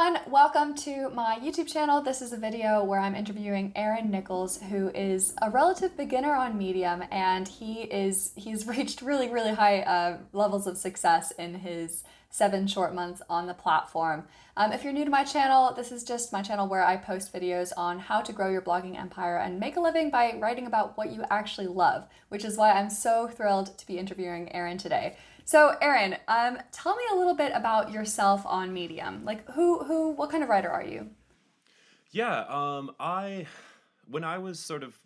everyone, welcome to my YouTube channel. This is a video where I'm interviewing Nichols, who is a relative beginner on Medium, and he's reached really high levels of success in his 7 short months on the platform. If you're new to my channel, this is just my channel where I post videos on how to grow your blogging empire and make a living by writing about what you actually love, which is why I'm so thrilled to be interviewing Aaron today. So, Aaron, tell me a little bit about yourself on Medium. Like, what kind of writer are you? Yeah, when I was sort of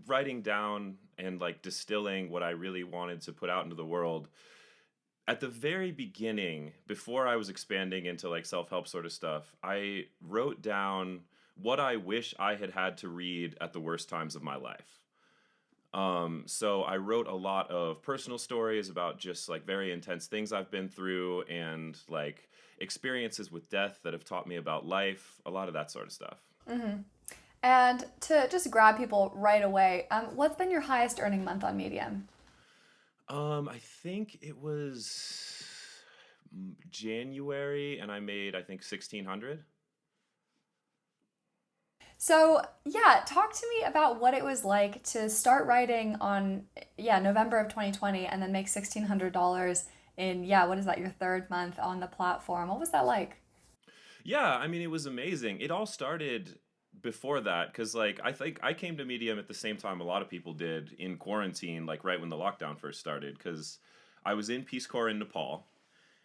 writing down and like distilling what I really wanted to put out into the world, at the very beginning, before I was expanding into like self-help sort of stuff, I wrote down what I wish I had had to read at the worst times of my life. So I wrote a lot of personal stories about just like very intense things I've been through and like experiences with death that have taught me about life, a lot of that sort of stuff. And to just grab people right away, what's been your highest earning month on Medium? I think it was January and I made I think 1600. So, yeah, talk to me about what it was like to start writing on, yeah, November of 2020 and then make $1,600 in, yeah, what is that, your third month on the platform? What was that like? Yeah, I mean it was amazing. It all started before that cuz like I think I came to Medium at the same time a lot of people did in quarantine like right when the lockdown first started cuz I was in Peace Corps in Nepal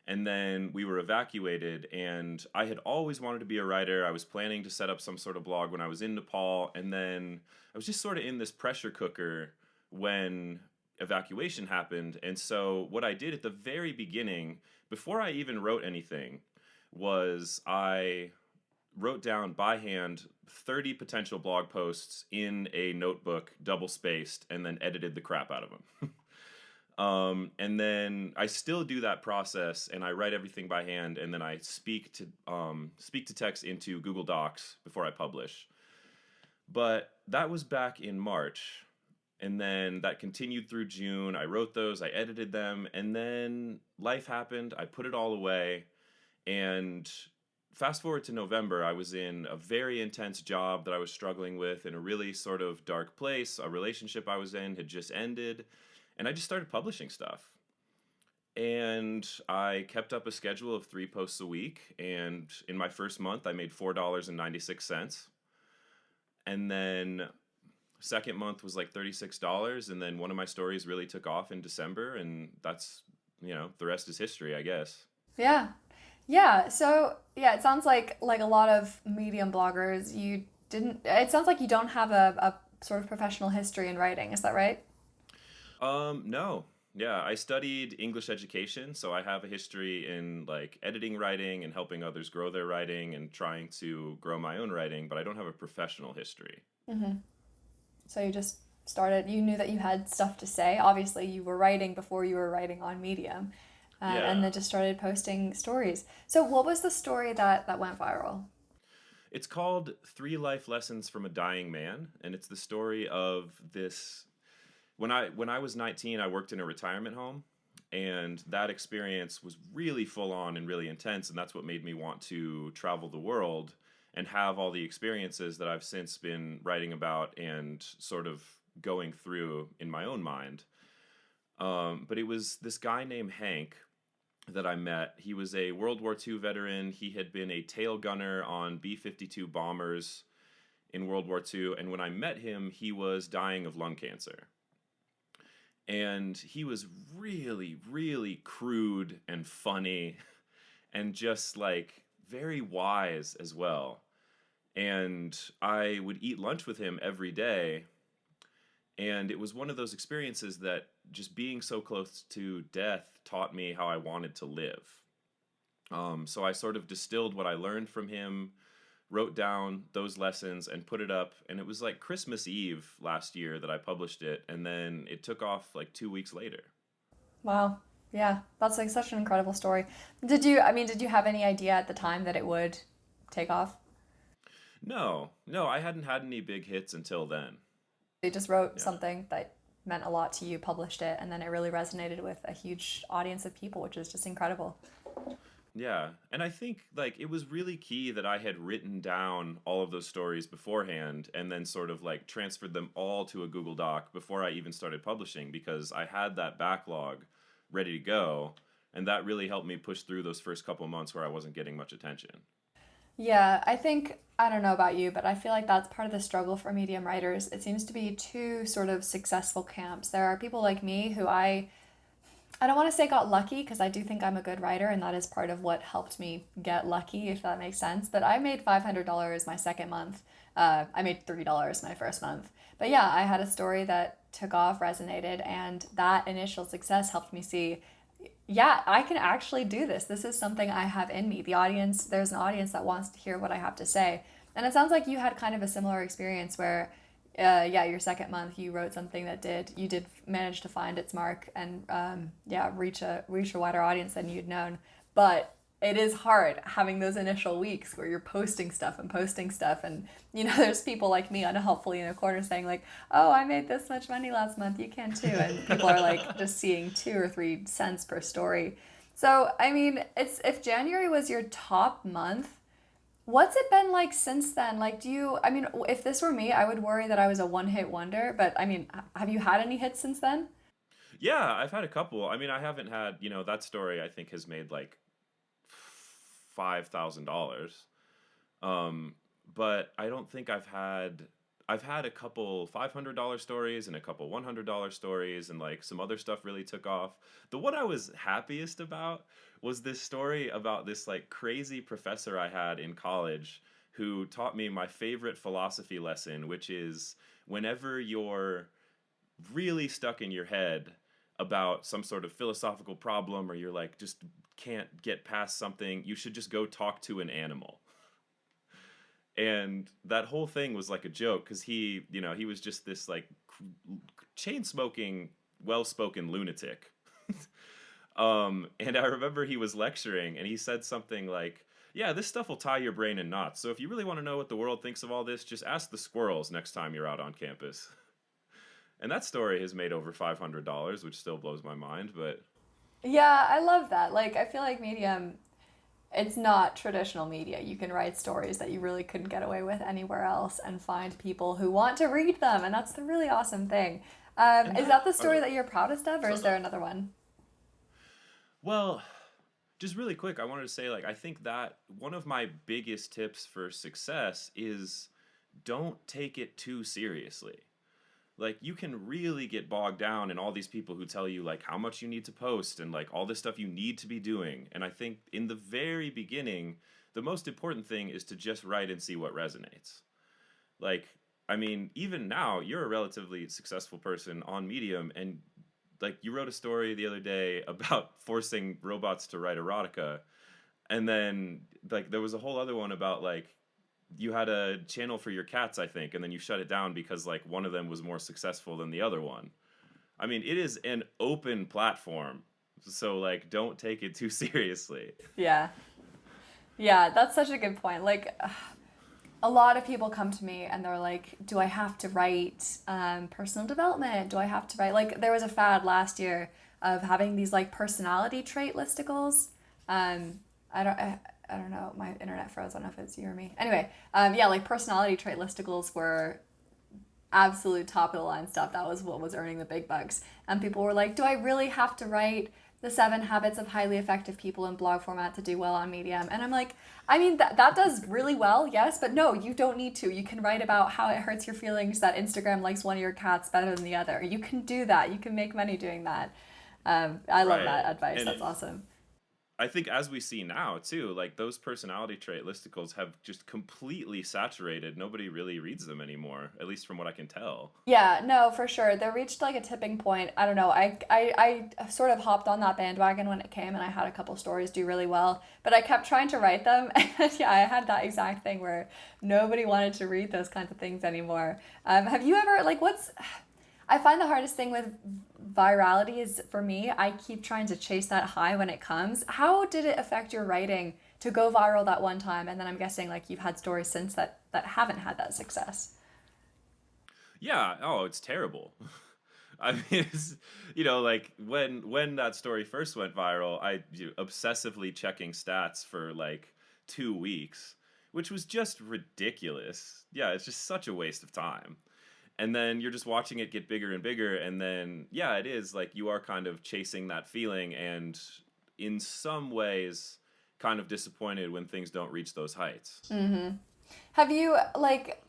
and then we were evacuated and I had always wanted to be a writer. I was planning to set up some sort of blog when I was in Nepal and then I was just sort of in this pressure cooker when evacuation happened. And so what I did at the very beginning before I even wrote anything was I wrote down by hand 30 potential blog posts in a notebook double spaced and then edited the crap out of them. And then I still do that process, and I write everything by hand, and then I speak to text into Google Docs before I publish. But that was back in March, and then that continued through June. I wrote those, I edited them, and then life happened. I put it all away, and fast forward to November, I was in a very intense job that I was struggling with in a really sort of dark place. A relationship I was in had just ended, and I just started publishing stuff. And I kept up a schedule of 3 posts a week. And in my first month, I made $4.96. And then second month was like $36. And then one of my stories really took off in December. And that's, the rest is history, I guess. Yeah. Yeah. So, yeah, it sounds like a lot of Medium bloggers, it sounds like you don't have a sort of professional history in writing. Is that right? No. Yeah, I studied English education, so I have a history in like editing writing and helping others grow their writing and trying to grow my own writing, but I don't have a professional history. So you just started, you knew that you had stuff to say. Obviously, you were writing before you were writing on Medium, and Yeah. then just started posting stories. So, what was the story that went viral? It's called Three Life Lessons from a Dying Man, and it's the story of this when I was 19, I worked in a retirement home, and that experience was really full on and really intense, and that's what made me want to travel the world and have all the experiences that I've since been writing about and sort of going through in my own mind. But it was this guy named Hank that I met. He was a World War II veteran. He had been a tail gunner on B 52 bombers in World War II, and when I met him, he was dying of lung cancer. And he was really crude and funny and just like very wise as well. And I would eat lunch with him every day, and it was one of those experiences that just being so close to death taught me how I wanted to live. So I sort of distilled what I learned from him, wrote down those lessons, and put it up. And it was like Christmas Eve last year that I published it, and then it took off like 2 weeks later. Wow. Yeah, that's like such an incredible story. Did you have any idea at the time that it would take off? No, no, I hadn't had any big hits until then. You just wrote Yeah. something that meant a lot to you, published it, and then it really resonated with a huge audience of people, which is just incredible. Yeah. And I think like it was really key that I had written down all of those stories beforehand and then sort of like transferred them all to a Google Doc before I even started publishing because I had that backlog ready to go. And that really helped me push through those first couple months where I wasn't getting much attention. Yeah, I think, I don't know about you, but I feel like that's part of the struggle for medium writers. It seems to be two sort of successful camps. There are people like me who I don't want to say got lucky because I do think I'm a good writer and that is part of what helped me get lucky, if that makes sense. But I made $500 my second month. I made $3 my first month. But yeah, I had a story that took off, resonated, and that initial success helped me see, yeah, I can actually do this. This is something I have in me. There's an audience that wants to hear what I have to say. And it sounds like you had kind of a similar experience where, yeah, your second month you wrote something that you did manage to find its mark and yeah, reach a wider audience than you'd known. But it is hard having those initial weeks where you're posting stuff and there's people like me unhelpfully in a corner saying like, oh, I made this much money last month, you can too, and people are like just seeing 2 or 3 cents per story. So I mean, it's if January was your top month, what's it been like since then? Like, I mean, if this were me, I would worry that I was a one hit wonder, but I mean, have you had any hits since then? Yeah, I've had a couple. I mean, I haven't had, that story I think has made like $5,000. Um, but I don't think I've had a couple $500 stories and a couple $100 stories and like some other stuff really took off. The one I was happiest about was this story about this like crazy professor I had in college who taught me my favorite philosophy lesson, which is whenever you're really stuck in your head about some sort of philosophical problem or you're like just can't get past something, you should just go talk to an animal. And that whole thing was like a joke because he was just this like chain smoking, well spoken lunatic. And I remember he was lecturing and he said something like, yeah, this stuff will tie your brain in knots. So if you really want to know what the world thinks of all this, just ask the squirrels next time you're out on campus. And that story has made over $500, which still blows my mind. But Yeah, I love that. Like, I feel like Medium, it's not traditional media. You can write stories that you really couldn't get away with anywhere else and find people who want to read them. And that's the really awesome thing. and Is that that the story that you're proudest of, or is there another one? well, just really quick, I wanted to say like I think that one of my biggest tips for success is don't take it too seriously. Like you can really get bogged down in all these people who tell you like how much you need to post and like all this stuff you need to be doing. And I think in the very beginning, the most important thing is to just write and see what resonates. Like, I mean, even now, you're a relatively successful person on Medium, and like you wrote a story the other day about forcing robots to write erotica, and then like there was a whole other one about like you had a channel for your cats, I think, and then you shut it down because like one of them was more successful than the other one. I mean, it is an open platform, so like don't take it too seriously. Yeah. Yeah, that's such a good point. Like, a lot of people come to me and they're like, do I have to write personal development? Do I have to write? Like, there was a fad last year of having these like personality trait listicles. Um, I don't know. My internet froze. I don't know if it's you or me. Anyway, yeah, like personality trait listicles were absolute top of the line stuff. That was what was earning the big bucks. And people were like, do I really have to write the 7 habits of highly effective people in blog format to do well on Medium? And I'm like, I mean, that does really well, yes, but no, you don't need to. You can write about how it hurts your feelings that Instagram likes one of your cats better than the other. You can do that. You can make money doing that. I love Right. that advice. And That's awesome. I think as we see now too, like those personality trait listicles have just completely saturated. Nobody really reads them anymore, at least from what I can tell. Yeah, no, for sure. They reached like a tipping point. I don't know. I sort of hopped on that bandwagon when it came and I had a couple stories do really well, but I kept trying to write them. And yeah, I had that exact thing where nobody wanted to read those kinds of things anymore. Have you ever, like, I find the hardest thing with virality is for me, I keep trying to chase that high when it comes. How did it affect your writing to go viral that one time? And then I'm guessing like you've had stories since that haven't had that success. Yeah, oh, it's terrible. I mean, like when that story first went viral, obsessively checking stats for like 2 weeks, which was just ridiculous. Yeah, it's just such a waste of time. And then you're just watching it get bigger and bigger, and then yeah, it is like you are kind of chasing that feeling, and in some ways, kind of disappointed when things don't reach those heights. Mm-hmm. Have you like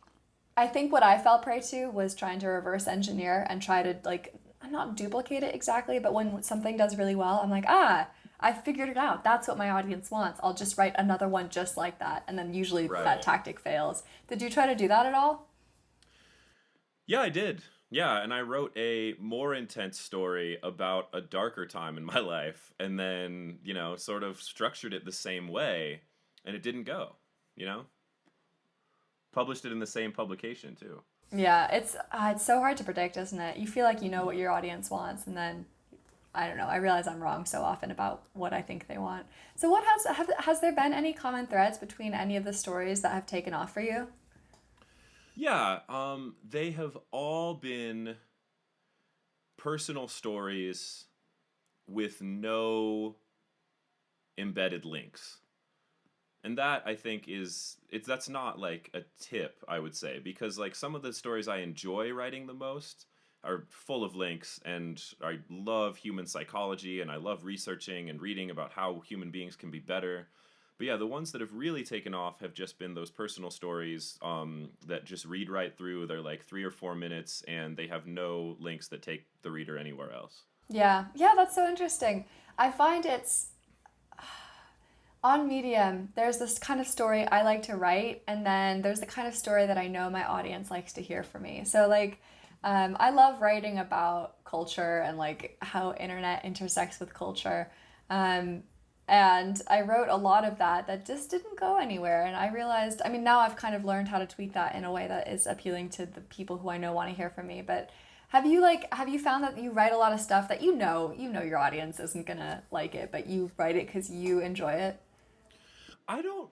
I think what I fell prey to was trying to reverse engineer and try to like not duplicate it exactly, but when something does really well, I'm like, I figured it out. That's what my audience wants. I'll just write another one just like that. And then usually that Right. tactic fails. Did you try to do that at all? Yeah, I did. Yeah, and I wrote a more intense story about a darker time in my life, and then, sort of structured it the same way, and it didn't go, you know? Published it in the same publication, too. Yeah, it's so hard to predict, isn't it? You feel like you know what your audience wants, and then I don't know. I realize I'm wrong so often about what I think they want. So, has there been any common threads between any of the stories that have taken off for you? Yeah, they have all been personal stories with no embedded links. And that I think that's not like a tip, I would say, because like some of the stories I enjoy writing the most are full of links, and I love human psychology, and I love researching and reading about how human beings can be better. But yeah, the ones that have really taken off have just been those personal stories, that just read right through. They're like 3 or 4 minutes, and they have no links that take the reader anywhere else. Yeah, yeah, that's so interesting. I find it's on Medium, there's this kind of story I like to write, and then there's the kind of story that I know my audience likes to hear from me. So, like, I love writing about culture and like how internet intersects with culture. Um, and I wrote a lot of that just didn't go anywhere. And I realized, I mean, now I've kind of learned how to tweak that in a way that is appealing to the people who I know want to hear from me. But have you found that you write a lot of stuff that you know your audience isn't gonna like it, but you write it because you enjoy it? I don't,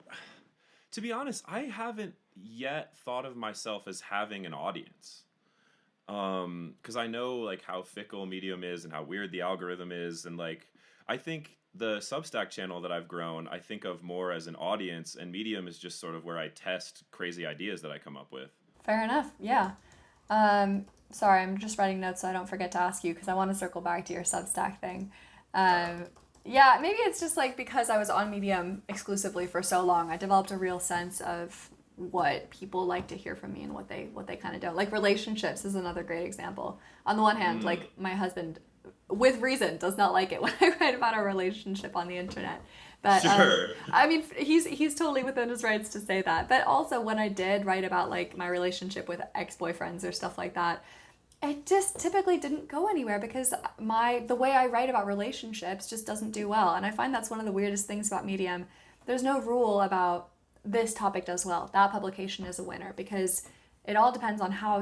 to be honest, I haven't yet thought of myself as having an audience. Because I know like how fickle Medium is and how weird the algorithm is, and like I think the Substack channel that I've grown, I think of more as an audience, and Medium is just sort of where I test crazy ideas that I come up with. Fair enough. Yeah. Sorry, I'm just writing notes so I don't forget to ask you because I want to circle back to your Substack thing. Uh, Um, yeah, maybe it's just like because I was on Medium exclusively for so long, I developed a real sense of what people like to hear from me and what they kind of don't. Like relationships is another great example. On the one hand, mm, like my husband, with reason, does not like it when I write about our relationship on the internet. But sure. I mean, he's totally within his rights to say that. But also, when I did write about like my relationship with ex boyfriends or stuff like that, it just typically didn't go anywhere because the way I write about relationships just doesn't do well. And I find that's one of the weirdest things about Medium. There's no rule about this topic does well. That publication is a winner because it all depends on how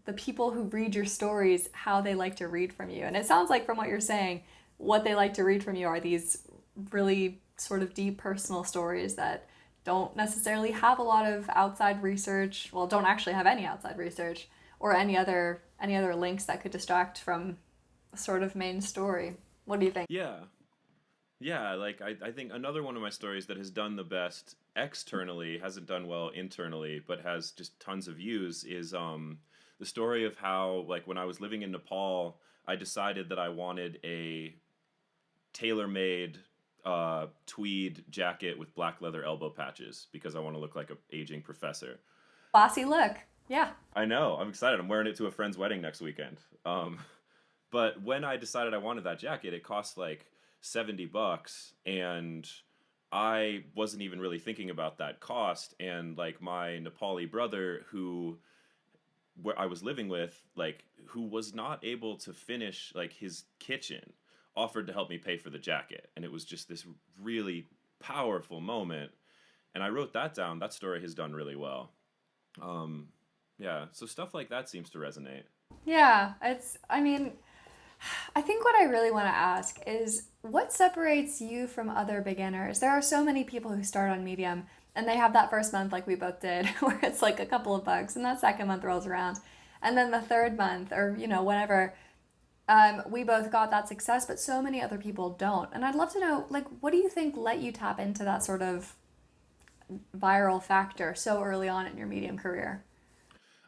the people who read your stories, how they like to read from you. And it sounds like from what you're saying, what they like to read from you are these really sort of deep personal stories that don't necessarily have a lot of outside research, well, don't actually have any outside research or any other links that could distract from a sort of main story. What do you think? Yeah. Yeah, like I think another one of my stories that has done the best externally, hasn't done well internally, but has just tons of views is the story of how like when I was living in Nepal, I decided that I wanted a tailor-made tweed jacket with black leather elbow patches because I want to look like a aging professor. Classy look. Yeah. I know, I'm excited. I'm wearing it to a friend's wedding next weekend. But when I decided I wanted that jacket, it cost like $70, and I wasn't even really thinking about that cost. And like my Nepali brother, who where I was living with, like who was not able to finish like his kitchen, offered to help me pay for the jacket, and it was just this really powerful moment. And I wrote that down. That story has done really well. Um, yeah, so stuff like that seems to resonate. Yeah. I mean, I think what I really want to ask is what separates you from other beginners? There are so many people who start on Medium and they have that first month, like we both did, where it's like a couple of bucks, and that second month rolls around. And then the third month, or, whenever, we both got that success, but so many other people don't. And I'd love to know, like, what do you think let you tap into that sort of viral factor so early on in your Medium career?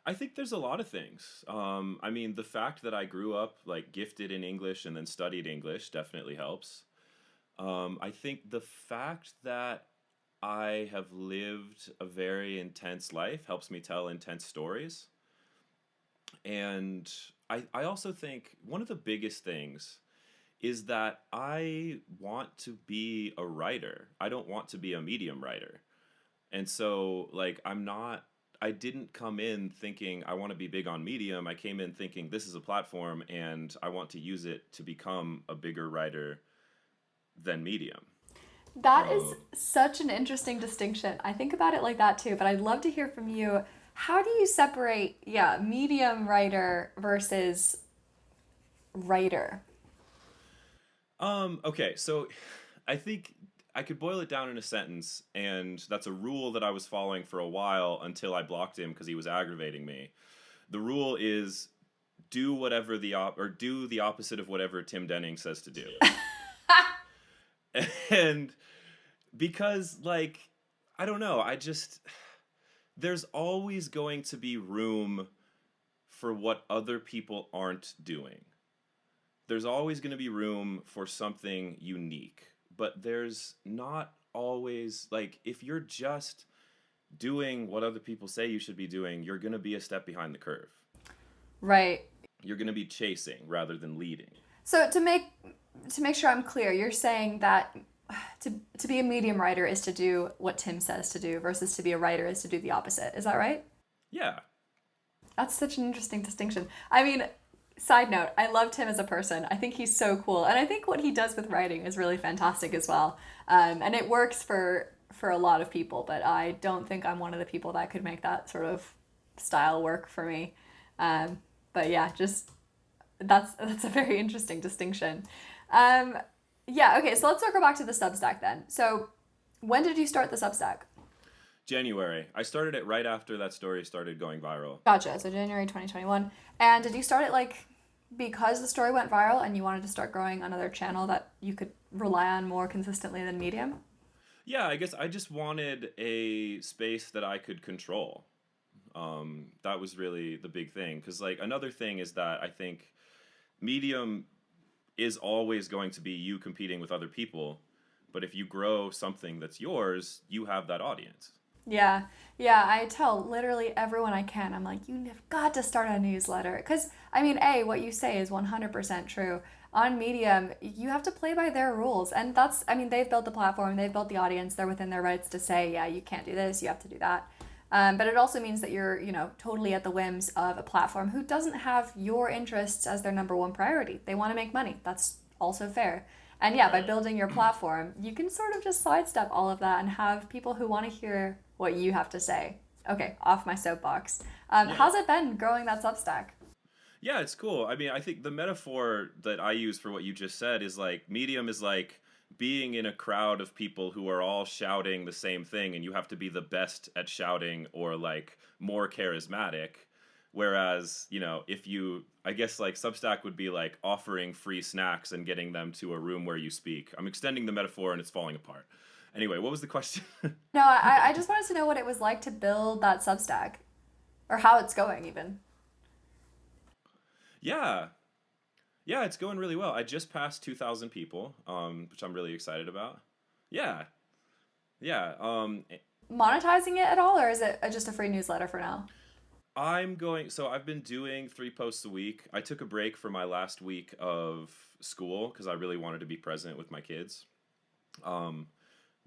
I think there's a lot of things. I mean, the fact that I grew up like gifted in English and then studied English definitely helps. I think the fact that I have lived a very intense life helps me tell intense stories. And I also think one of the biggest things is that I want to be a writer. I don't want to be a medium writer. And so, like, I didn't come in thinking I want to be big on Medium. I came in thinking this is a platform and I want to use it to become a bigger writer than Medium. That is Um, such an interesting distinction. I think about it like that too, but I'd love to hear from you. How do you separate, yeah, medium writer versus writer? okay, so I think I could boil it down in a sentence, and that's a rule that I was following for a while until I blocked him because he was aggravating me. The rule is do whatever or do the opposite of whatever Tim Denning says to do. And because like I don't know, I just there's always going to be room for what other people aren't doing. There's always going to be room for something unique, but there's not always like if you're just doing what other people say you should be doing, you're going to be a step behind the curve. Right. You're going to be chasing rather than leading. So to make sure I'm clear, you're saying that to be a medium writer is to do what Tim says to do versus to be a writer is to do the opposite. Is that right? Yeah. That's such an interesting distinction. I mean, side note, I love Tim as a person. I think he's so cool, and I think what he does with writing is really fantastic as well. And it works for a lot of people, but I don't think I'm one of the people that could make that sort of style work for me. Um, but yeah, just that's a very interesting distinction. Um, yeah, okay, so let's circle back to the Substack then. So, when did you start the Substack? January. I started it right after that story started going viral. Gotcha. So January 2021. And did you start it like because the story went viral and you wanted to start growing another channel that you could rely on more consistently than Medium? Yeah, I guess I just wanted a space that I could control. That was really the big thing. Because, like, another thing is that I think Medium is always going to be you competing with other people. But if you grow something that's yours, you have that audience. Yeah, yeah, I tell literally everyone I can. I'm like, you've got to start a newsletter. Because, I mean, A, what you say is 100% true. On Medium, you have to play by their rules. And that's, I mean, they've built the platform, they've built the audience, they're within their rights to say, yeah, you can't do this, you have to do that. But it also means that you're, totally at the whims of a platform who doesn't have your interests as their number one priority. They want to make money. That's also fair. And yeah, by Right. building your platform, you can sort of just sidestep all of that and have people who want to hear what you have to say. Okay, off my soapbox. Yeah. How's it been growing that Substack? Yeah, it's cool. I mean, I think the metaphor that I use for what you just said is like Medium is like being in a crowd of people who are all shouting the same thing, and you have to be the best at shouting or like more charismatic. Whereas, if you, I guess like Substack would be like offering free snacks and getting them to a room where you speak. I'm extending the metaphor and it's falling apart. Anyway, what was the question? No, I just wanted to know what it was like to build that Substack or how it's going, even. Yeah. Yeah, it's going really well. I just passed 2,000 people, which I'm really excited about. Yeah. Yeah. Monetizing it at all, or is it just a free newsletter for now? So I've been doing 3 posts a week. I took a break for my last week of school because I really wanted to be present with my kids. Um,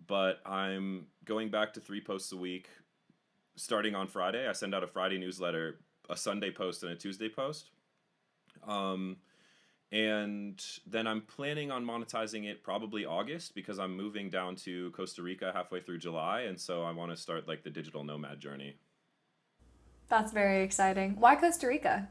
but I'm going back to 3 posts a week starting on Friday. I send out a Friday newsletter, a Sunday post, and a Tuesday post. Um, and then I'm planning on monetizing it probably August because I'm moving down to Costa Rica halfway through July. And so I want to start like the digital nomad journey. That's very exciting. Why Costa Rica?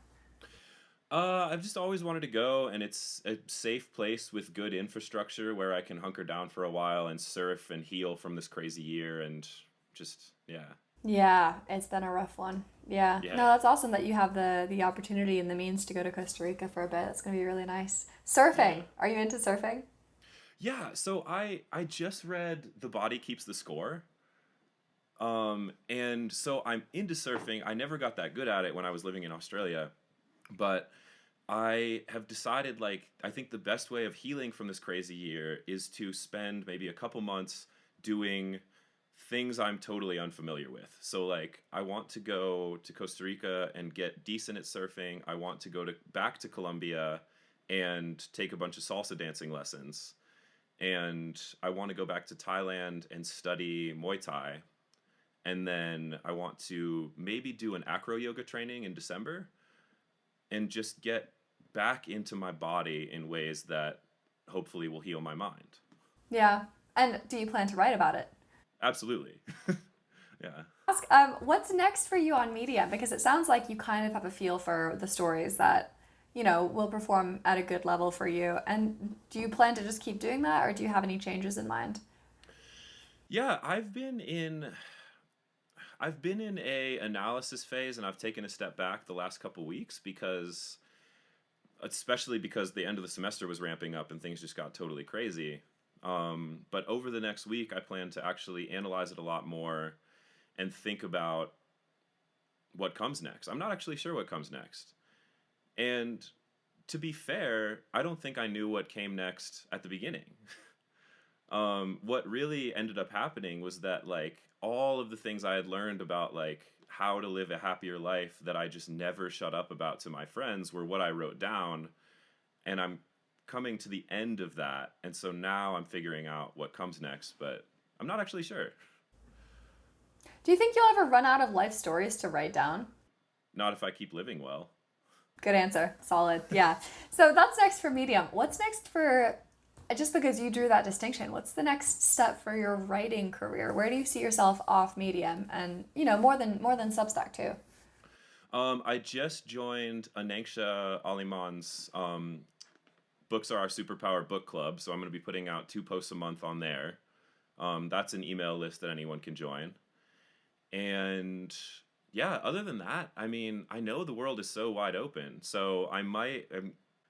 I've just always wanted to go, and it's a safe place with good infrastructure where I can hunker down for a while and surf and heal from this crazy year, and just yeah. Yeah, it's been a rough one. Yeah. Yeah. No, that's awesome that you have the opportunity and the means to go to Costa Rica for a bit. That's gonna be really nice. Yeah. Surfing. Are you into surfing? Yeah, so I just read The Body Keeps the Score. And so I'm into surfing. I never got that good at it when I was living in Australia, but I have decided, like, I think the best way of healing from this crazy year is to spend maybe a couple months doing things I'm totally unfamiliar with. So, like, I want to go to Costa Rica and get decent at surfing. I want to go to back to Colombia and take a bunch of salsa dancing lessons. And I want to go back to Thailand and study Muay Thai. And then I want to maybe do an acro yoga training in December and just get back into my body in ways that hopefully will heal my mind. Yeah. And do you plan to write about it? Absolutely. Yeah. Ask, what's next for you on Medium? Because it sounds like you kind of have a feel for the stories that, will perform at a good level for you. And do you plan to just keep doing that, or do you have any changes in mind? Yeah, I've been in a analysis phase, and I've taken a step back the last couple weeks because, especially because the end of the semester was ramping up and things just got totally crazy. But over the next week, I plan to actually analyze it a lot more and think about what comes next. I'm not actually sure what comes next. And to be fair, I don't think I knew what came next at the beginning. What really ended up happening was that, like, all of the things I had learned about, like, how to live a happier life that I just never shut up about to my friends were what I wrote down, and I'm coming to the end of that, and so now I'm figuring out what comes next, but I'm not actually sure. Do you think you'll ever run out of life stories to write down? Not if I keep living well. Good answer. Solid. Yeah. So that's next for Medium. What's next for, just because you drew that distinction, what's the next step for your writing career? Where do you see yourself off Medium and, more than Substack too? I just joined Ananksha Aliman's Books Are Our Superpower book club, so I'm going to be putting out 2 posts a month on there. That's an email list that anyone can join. And yeah, other than that, I mean, I know the world is so wide open. So I might,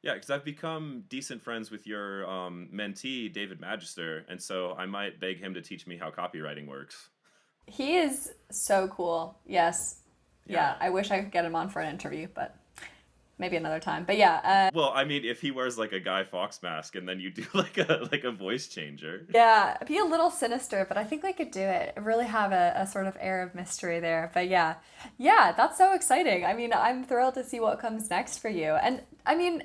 yeah, because I've become decent friends with your mentee, David Magister. And so I might beg him to teach me how copywriting works. He is so cool. Yes. Yeah. Yeah. I wish I could get him on for an interview, but maybe another time. But yeah, Well, I mean, if he wears like a Guy Fawkes mask and then you do like a voice changer. yeah, be a little sinister, but I think we could do it. Really have a sort of air of mystery there. But yeah, yeah, that's so exciting. I mean, I'm thrilled to see what comes next for you. And I mean,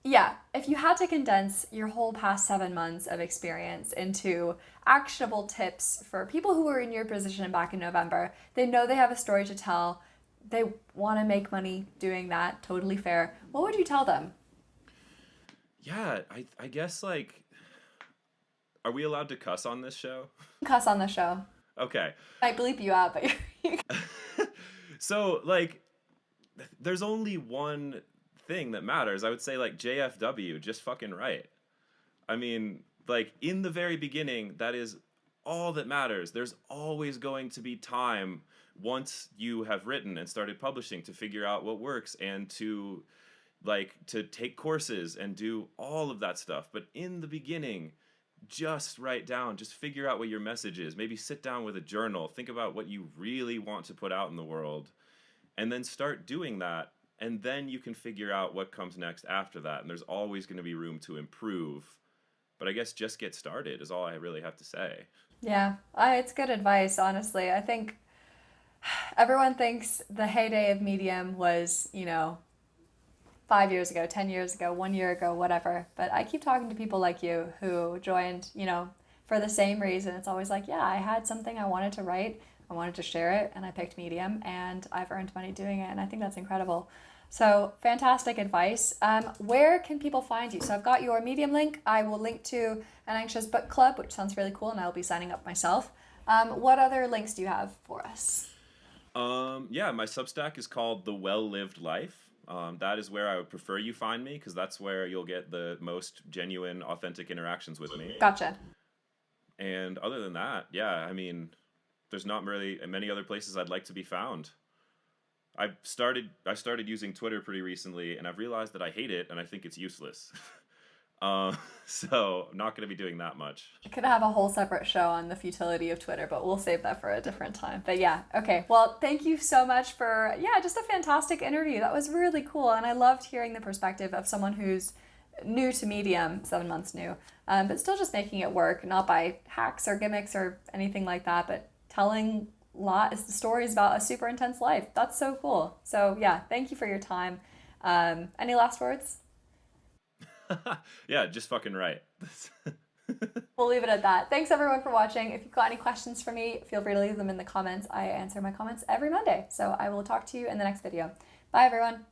yeah, if you had to condense your whole past 7 months of experience into actionable tips for people who were in your position back in November, they know they have a story to tell. They want to make money doing that, totally fair. What would you tell them? Yeah, I guess, like, are we allowed to cuss on this show? Cuss on the show. Okay. Might bleep you out, but So, like, there's only one thing that matters. I would say, like, JFW, just fucking right. I mean, like, in the very beginning, that is all that matters. There's always going to be time once you have written and started publishing to figure out what works and to, like, to take courses and do all of that stuff. But in the beginning, just write down, just figure out what your message is. Maybe sit down with a journal, think about what you really want to put out in the world, and then start doing that. And then you can figure out what comes next after that. And there's always going to be room to improve. But I guess just get started is all I really have to say. yeah, it's good advice, honestly. I think everyone thinks the heyday of Medium was, 5 years ago, 10 years ago, 1 year ago, whatever. But I keep talking to people like you who joined, for the same reason. It's always like, yeah, I had something I wanted to write, I wanted to share it, and I picked Medium, and I've earned money doing it. And I think that's incredible. So, fantastic advice. Where can people find you? So, I've got your Medium link. I will link to an Anxious Book Club, which sounds really cool, and I'll be signing up myself. What other links do you have for us? Yeah, my Substack is called The Well Lived Life. That is where I would prefer you find me because that's where you'll get the most genuine, authentic interactions with me. Gotcha. And other than that, yeah, I mean, there's not really many other places I'd like to be found. I started using Twitter pretty recently, and I've realized that I hate it and I think it's useless. So I'm not going to be doing that much. I could have a whole separate show on the futility of Twitter, but we'll save that for a different time. But yeah, okay. Well, thank you so much for, yeah, just a fantastic interview. That was really cool. And I loved hearing the perspective of someone who's new to Medium, 7 months new, but still just making it work, not by hacks or gimmicks or anything like that, but telling stories about a super intense life. That's so cool. So yeah, thank you for your time. Any last words? Yeah, just fucking right. We'll leave it at that. Thanks everyone for watching. If you've got any questions for me, feel free to leave them in the comments. I answer my comments every Monday. So I will talk to you in the next video. Bye everyone.